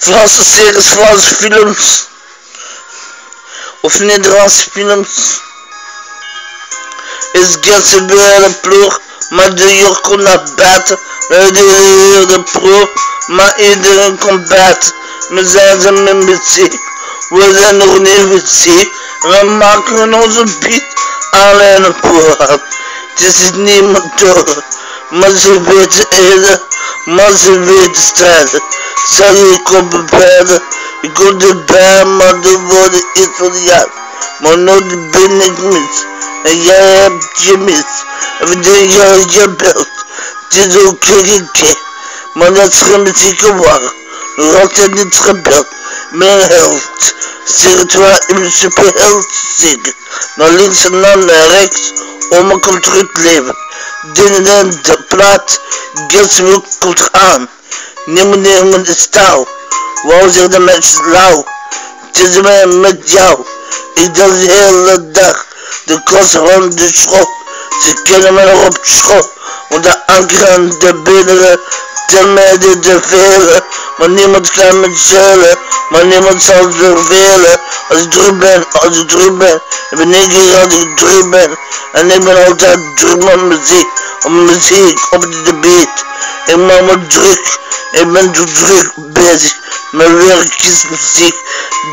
Franse series, Franse films of Nederlandse films. Is Getse weer de ploeg, maar de jeugd komt naar buiten. De pro, maar iedereen komt buiten. We zijn ze met muziek, we zijn nog niet muziek. We maken onze beat alleen een pro. Het is niemand door, maar ze weten heden, maar ze weten strijden. Zeg ik op beide, ik kom erbij, maar de woorden Italiaan. Maar nooit ben ik mis, en jij hebt je mis. En denk je belt, het is ook een maar dat is geen muziek waar. Nog altijd niet gebeld, mijn held. Zeg het waar, ik ben superheld zeker. Naar links en naar rechts, oma komt terug het leven. Dit en de plaat, Getswil komt aan. Niemand is touw. Wou zegt de mensen lauw. Het is mij met jou. Ik dans de hele dag. De klas rond de school. Ze kennen me nog op school. Want de anker en de binneren. Tel mij dit te velen. Maar niemand kan me zullen. Maar niemand zal vervelen. Als ik druk ben. Ik ben één keer als ik druk ben. En ik ben altijd druk met muziek. Op muziek, op de beat. Ik maak me druk. Ik ben zo druk bezig. Mijn werk is muziek.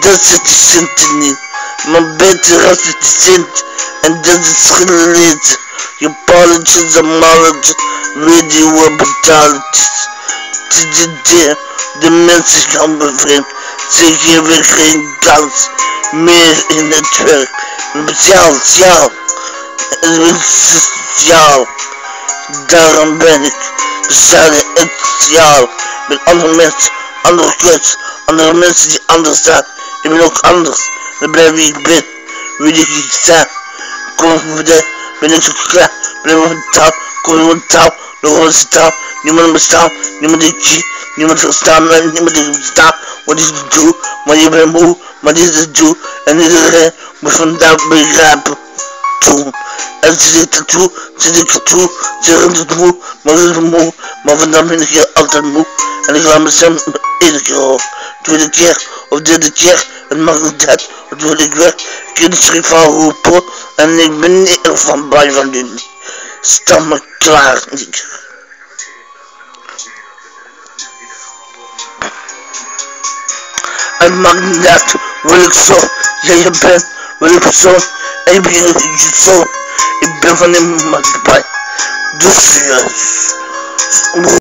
Dat zit de centen niet. Maar beter als het zint. En dat is geleerd. Je palletjes en malletjes. Weet je wat betaald is. De mensen gaan bevriend. Ze geven geen kans meer in het werk. Sociaal. Daarom ben ik sociaal. Met andere mensen, andere keus, andere mensen die anders zijn. Ik ben ook anders. Dan blijf wie ik ben. Wie ik sta. Kom voor de, ben ik zo klaar. Blijf op de taal, kom op de taal. Nog eens taal. Niemand bestaat, niemand is niemand verstaan, niemand is bestaan. Wat is het doel? Maar je bent moe, maar dit is het doel. En iedereen moet vandaag begrijpen. Toen. En ze zit ertoe, zeg het moe, maar het is moe. Maar vandaag ben ik hier altijd moe. En ik laat mezelf iedere keer op. Tweede keer of derde keer, het mag niet uit. Wat wil ik weg? Ik kan het schrift van roepen. En ik ben niet erg van bij van jullie. Sta me klaar. Het maakt niet uit, wil ik zo, jij bent, wil ik zo, en ik ben je zo, ik ben van de maatschappij, dus juist.